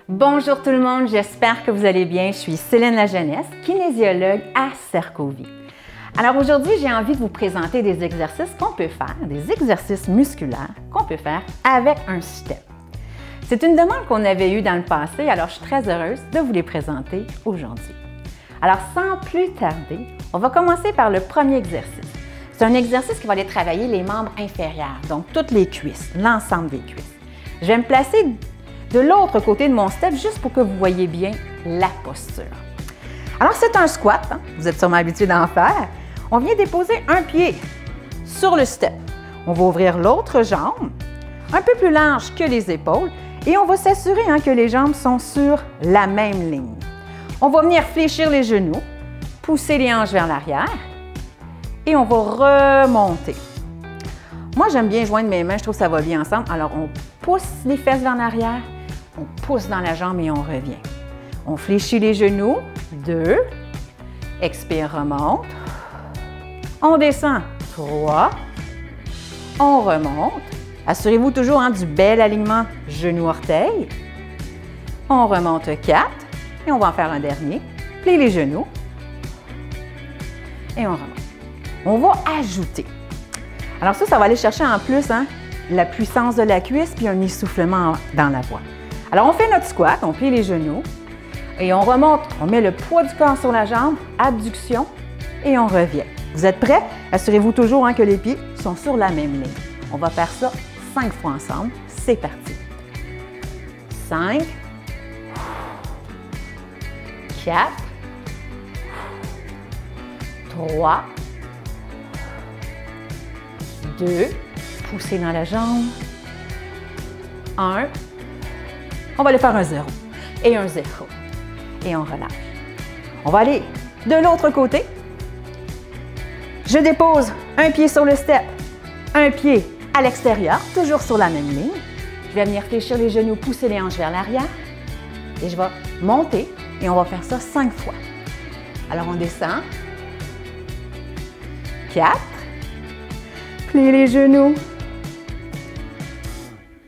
Bonjour tout le monde, j'espère que vous allez bien. Je suis Céline Lajeunesse, kinésiologue à Cercovie. Alors aujourd'hui, j'ai envie de vous présenter des exercices qu'on peut faire, des exercices musculaires qu'on peut faire avec un step. C'est une demande qu'on avait eue dans le passé, alors je suis très heureuse de vous les présenter aujourd'hui. Alors sans plus tarder, on va commencer par le premier exercice. C'est un exercice qui va aller travailler les membres inférieurs, donc toutes les cuisses, l'ensemble des cuisses. Je vais me placer de l'autre côté de mon step juste pour que vous voyez bien la posture. Alors c'est un squat, hein? Vous êtes sûrement habitué d'en faire. On vient déposer un pied sur le step. On va ouvrir l'autre jambe, un peu plus large que les épaules, et on va s'assurer que les jambes sont sur la même ligne. On va venir fléchir les genoux, pousser les hanches vers l'arrière, et on va remonter. Moi, j'aime bien joindre mes mains, je trouve que ça va bien ensemble. Alors, on pousse les fesses vers l'arrière, on pousse dans la jambe et on revient. On fléchit les genoux, 2, expire, remonte. On descend, 3, on remonte. Assurez-vous toujours du bel alignement genou-orteil. On remonte 4 et on va en faire un dernier. Plie les genoux et on remonte. On va ajouter. Alors ça va aller chercher en plus la puissance de la cuisse puis un essoufflement dans la voix. Alors on fait notre squat, on plie les genoux et on remonte, on met le poids du corps sur la jambe, abduction et on revient. Vous êtes prêts? Assurez-vous toujours que les pieds sont sur la même ligne. On va faire ça 5 fois ensemble. C'est parti. 5, 4, 3, 2, poussez dans la jambe, 1, on va aller faire un 0 et un 0 et on relâche. On va aller de l'autre côté. Je dépose un pied sur le step, un pied à l'extérieur, toujours sur la même ligne. Je vais venir fléchir les genoux, pousser les hanches vers l'arrière et je vais monter et on va faire ça 5 fois. Alors on descend, 4, plie les genoux,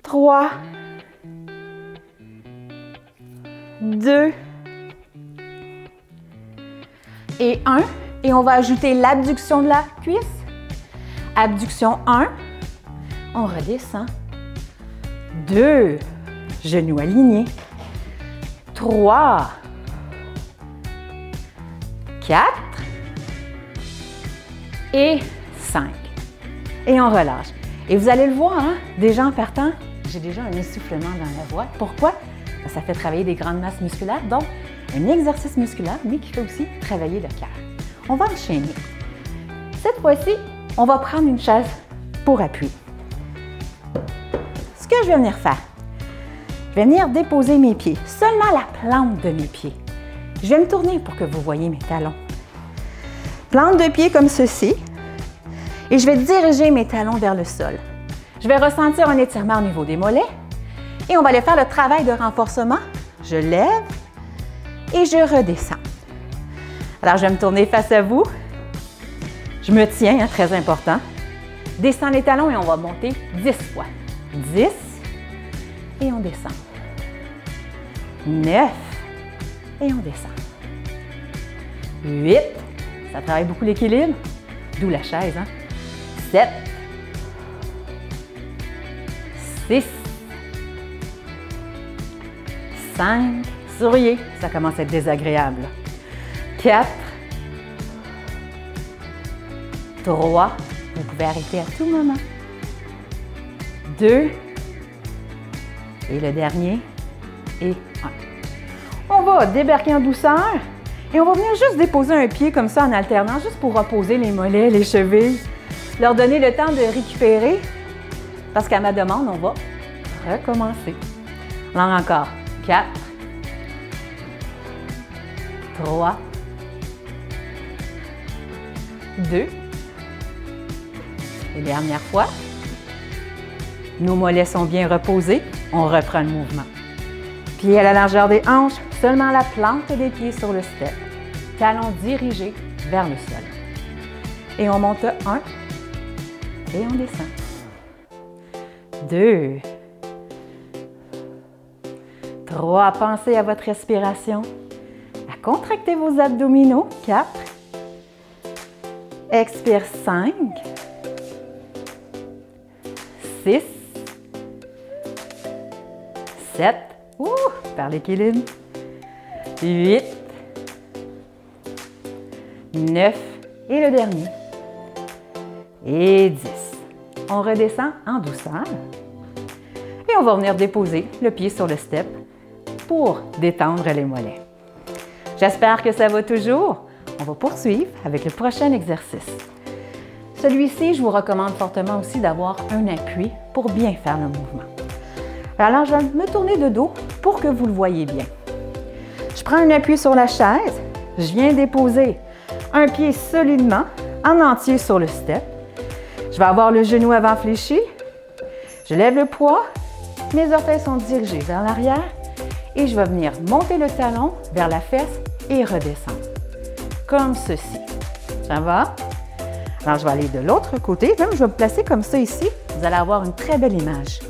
3, 2 et 1. Et on va ajouter l'abduction de la cuisse. Abduction 1. On redescend. 2. Genoux alignés. 3. 4. Et 5. Et on relâche. Et vous allez le voir, déjà en partant, j'ai déjà un essoufflement dans la voix. Pourquoi? Ça fait travailler des grandes masses musculaires, donc un exercice musculaire, mais qui fait aussi travailler le cœur. On va enchaîner. Cette fois-ci, on va prendre une chaise pour appui. Ce que je vais venir faire, je vais venir déposer mes pieds, seulement la plante de mes pieds. Je vais me tourner pour que vous voyez mes talons. Plante de pied comme ceci. Et je vais diriger mes talons vers le sol. Je vais ressentir un étirement au niveau des mollets. Et on va aller faire le travail de renforcement. Je lève et je redescends. Alors, je vais me tourner face à vous. Je me tiens, très important. Descends les talons et on va monter 10 fois. 10 et on descend. 9 et on descend. 8, ça travaille beaucoup l'équilibre, d'où la chaise. 7, 6, 5, souriez, ça commence à être désagréable. 4, 3, vous pouvez arrêter à tout moment. 2, et le dernier, et 1. On va débarquer en douceur et on va venir juste déposer un pied comme ça en alternant, juste pour reposer les mollets, les chevilles, leur donner le temps de récupérer, parce qu'à ma demande, on va recommencer. Alors encore, 4, 3, 2, et dernière fois. Nos mollets sont bien reposés, on reprend le mouvement. Pieds à la largeur des hanches, seulement la plante des pieds sur le step. Talons dirigés vers le sol. Et on monte 1 et on descend. 2, 3, pensez à votre respiration. À contracter vos abdominaux. 4. Expire 5. 6. 7. Par l'équilibre. 8. 9. Et le dernier. Et 10. On redescend en douceur. Et on va venir déposer le pied sur le step pour détendre les mollets. J'espère que ça va toujours. On va poursuivre avec le prochain exercice. Celui-ci, je vous recommande fortement aussi d'avoir un appui pour bien faire le mouvement. Alors, je vais me tourner de dos pour que vous le voyez bien. Je prends un appui sur la chaise. Je viens déposer un pied solidement en entier sur le step. Je vais avoir le genou avant fléchi. Je lève le poids. Mes orteils sont dirigés vers l'arrière et je vais venir monter le talon vers la fesse et redescendre. Comme ceci. Ça va? Alors, je vais aller de l'autre côté. Même, je vais me placer comme ça ici. Vous allez avoir une très belle image.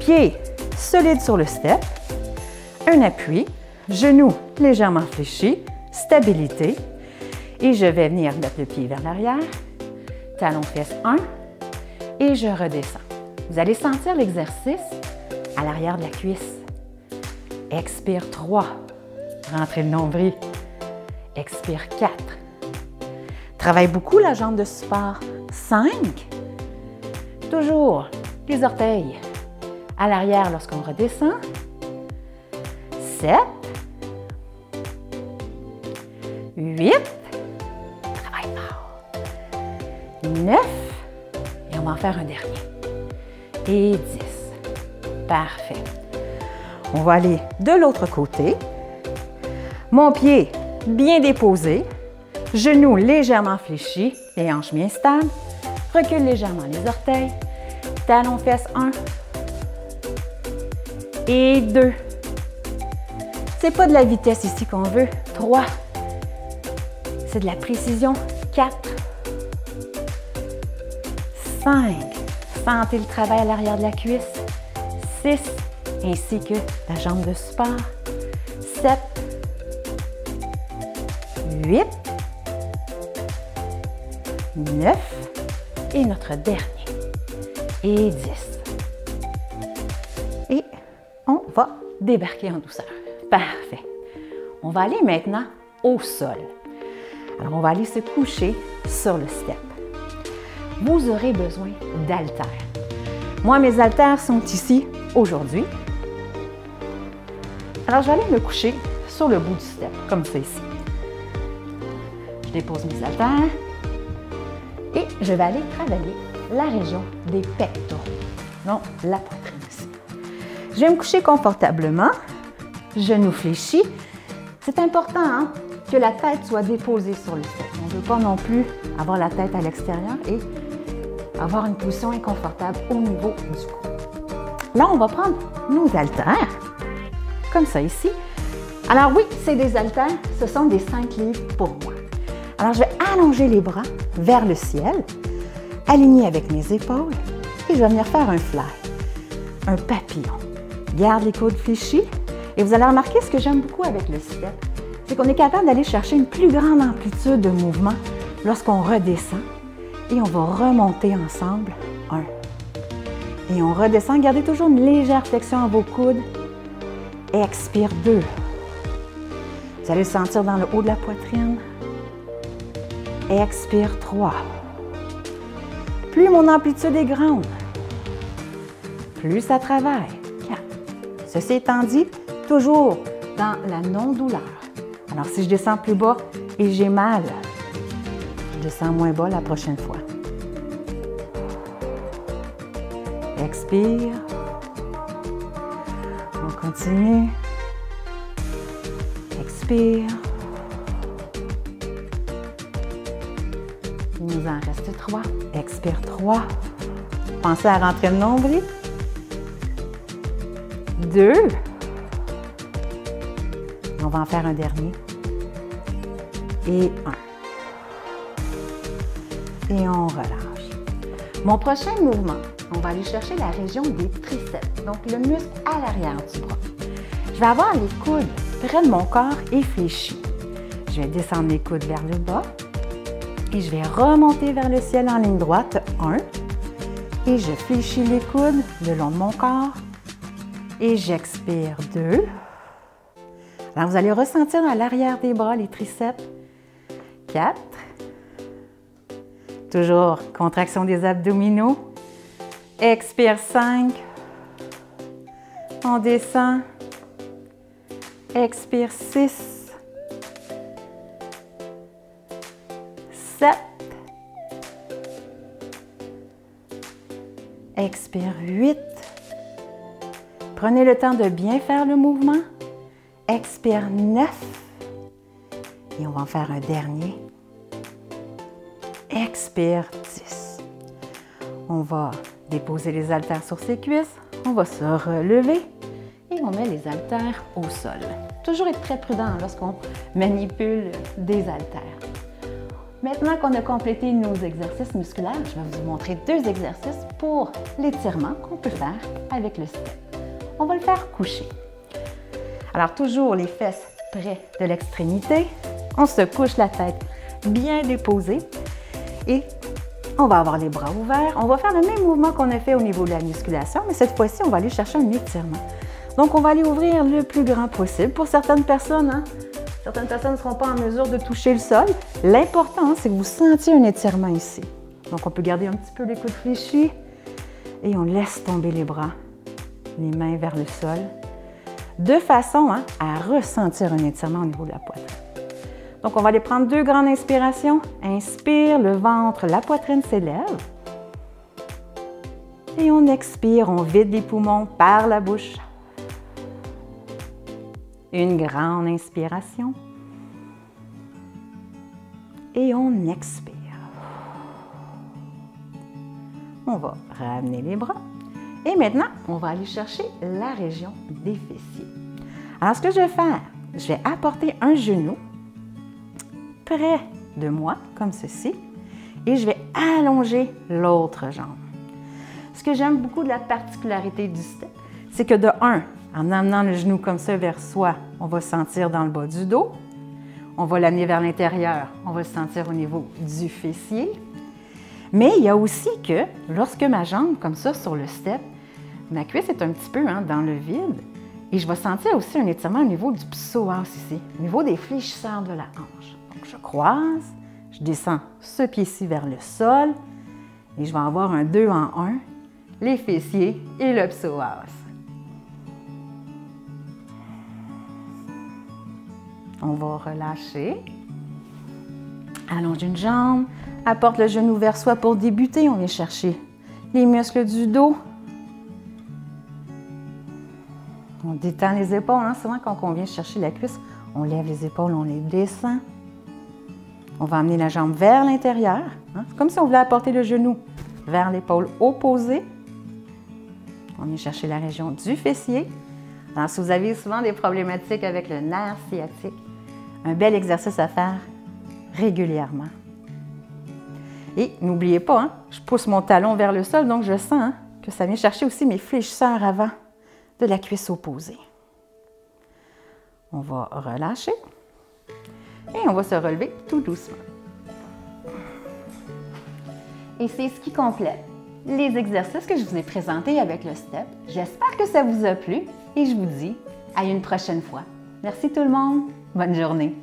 Pied solide sur le step. Un appui. Genou légèrement fléchi. Stabilité. Et je vais venir mettre le pied vers l'arrière. Talon fesse 1. Et je redescends. Vous allez sentir l'exercice à l'arrière de la cuisse. Expire 3. Rentrez le nombril. Expire 4. Travaille beaucoup la jambe de support. 5. Toujours les orteils à l'arrière lorsqu'on redescend. 7. 8. Travaille fort. 9. Et on va en faire un dernier. Et 10. Parfait. On va aller de l'autre côté. Mon pied bien déposé. Genoux légèrement fléchis. Les hanches bien stables. Recule légèrement les orteils. Talon fesse 1. Et 2. C'est pas de la vitesse ici qu'on veut. 3. C'est de la précision. 4. 5. Sentez le travail à l'arrière de la cuisse. 6. Ainsi que la jambe de support. 7. 8. 9. Et notre dernier. Et 10. Et on va débarquer en douceur. Parfait. On va aller maintenant au sol. Alors, on va aller se coucher sur le step. Vous aurez besoin d'haltères. Moi, mes haltères sont ici aujourd'hui. Alors, je vais aller me coucher sur le bout du step, comme ça ici. Je dépose mes haltères et je vais aller travailler la région des pectoraux, non, la poitrine ici. Je vais me coucher confortablement, genoux fléchis. C'est important hein, que la tête soit déposée sur le step. On ne veut pas non plus avoir la tête à l'extérieur et avoir une position inconfortable au niveau du cou. Là, on va prendre nos haltères, comme ça ici. Alors oui, c'est des haltères, ce sont des 5 livres pour moi. Alors, je vais allonger les bras vers le ciel, aligner avec mes épaules et je vais venir faire un fly, un papillon. Garde les coudes fléchis et vous allez remarquer ce que j'aime beaucoup avec le step, c'est qu'on est capable d'aller chercher une plus grande amplitude de mouvement lorsqu'on redescend et on va remonter ensemble. 1. Et on redescend. Gardez toujours une légère flexion à vos coudes. Expire 2. Vous allez le sentir dans le haut de la poitrine. Expire 3. Plus mon amplitude est grande, plus ça travaille. 4. Ceci étant dit, toujours dans la non-douleur. Alors, si je descends plus bas et j'ai mal, je descends moins bas la prochaine fois. Expire. On continue. Expire. Il nous en reste 3. Expire 3. Pensez à rentrer le nombril. 2. On va en faire un dernier. Et 1. Et on relâche. Mon prochain mouvement, on va aller chercher la région des triceps, donc le muscle à l'arrière du bras. Je vais avoir les coudes près de mon corps et fléchis. Je vais descendre les coudes vers le bas et je vais remonter vers le ciel en ligne droite. 1. Et je fléchis les coudes le long de mon corps et j'expire. 2. Alors, vous allez ressentir à l'arrière des bras les triceps. 4. Toujours contraction des abdominaux. Expire. 5. On descend. Expire. 6. 7. Expire. 8. Prenez le temps de bien faire le mouvement. Expire. 9. Et on va en faire un dernier. Expire. 10. On va déposer les haltères sur ses cuisses. On va se relever et on met les haltères au sol. Toujours être très prudent lorsqu'on manipule des haltères. Maintenant qu'on a complété nos exercices musculaires, je vais vous montrer 2 exercices pour l'étirement qu'on peut faire avec le step. On va le faire couché. Alors, toujours les fesses près de l'extrémité. On se couche la tête bien déposée et on va avoir les bras ouverts. On va faire le même mouvement qu'on a fait au niveau de la musculation, mais cette fois-ci, on va aller chercher un étirement. Donc, on va aller ouvrir le plus grand possible. Pour certaines personnes, certaines personnes ne seront pas en mesure de toucher le sol. L'important, c'est que vous sentiez un étirement ici. Donc, on peut garder un petit peu les coudes fléchis et on laisse tomber les bras, les mains vers le sol, de façon à ressentir un étirement au niveau de la poitrine. Donc, on va aller prendre 2 grandes inspirations. Inspire, le ventre, la poitrine s'élève. Et on expire, on vide les poumons par la bouche. Une grande inspiration. Et on expire. On va ramener les bras. Et maintenant, on va aller chercher la région des fessiers. Alors, ce que je vais faire, je vais apporter un genou près de moi, comme ceci, et je vais allonger l'autre jambe. Ce que j'aime beaucoup de la particularité du step, c'est que de 1, en amenant le genou comme ça vers soi, on va sentir dans le bas du dos. On va l'amener vers l'intérieur, on va le sentir au niveau du fessier. Mais il y a aussi que, lorsque ma jambe, comme ça, sur le step, ma cuisse est un petit peu dans le vide, et je vais sentir aussi un étirement au niveau du psoas ici, au niveau des fléchisseurs de la hanche. Donc, je croise, je descends ce pied-ci vers le sol, et je vais avoir un 2 en 1, les fessiers et le psoas. On va relâcher. Allonge une jambe, apporte le genou vers soi pour débuter. On vient chercher les muscles du dos. On détend les épaules. Souvent, quand on vient chercher la cuisse, on lève les épaules, on les descend. On va amener la jambe vers l'intérieur. C'est comme si on voulait apporter le genou vers l'épaule opposée. On vient chercher la région du fessier. Alors, si vous avez souvent des problématiques avec le nerf sciatique, un bel exercice à faire régulièrement. Et n'oubliez pas, je pousse mon talon vers le sol, donc je sens que ça vient chercher aussi mes fléchisseurs avant de la cuisse opposée. On va relâcher et on va se relever tout doucement. Et c'est ce qui complète les exercices que je vous ai présentés avec le step. J'espère que ça vous a plu et je vous dis à une prochaine fois. Merci tout le monde. Bonne journée.